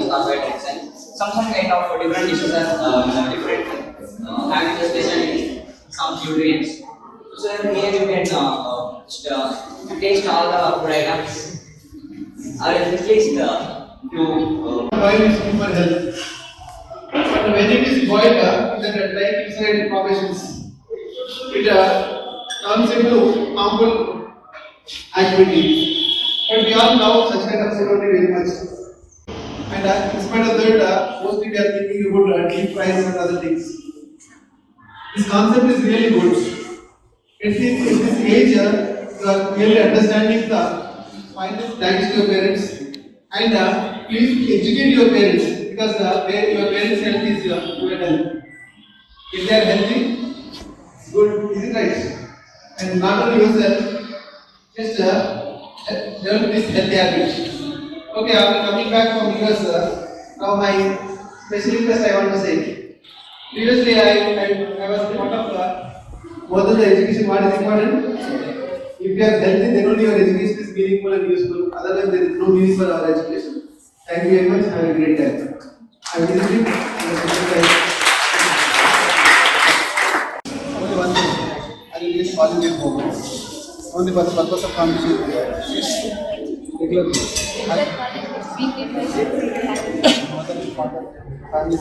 carbohydrates, and some kind of different dishes are different having the specialty, some nutrients. So here you can taste all the food items, or at least you. Oil is good for health. But when it is boiled, that like inside formations, it turns into harmful activity. But we all know such kind of food only very much. And in spite of that, mostly we are thinking about deep fries and other things. This concept is really good. At this age, you are really understanding the finest thanks to your parents, and please educate your parents, because your parents' health is your health. If they are healthy, good, is it right? And not only yourself, just develop this healthy habit. Okay, after coming back from US, now my special request I want to say. Previously, I was part of more than the education, what is important? If you are healthy, then only your education is meaningful and useful. Otherwise, there is no meaning for our education. Thank you very much. Have a great time. I am visiting. Only one thing. I will get positive home. Only for the purpose of competition. Regular. Family.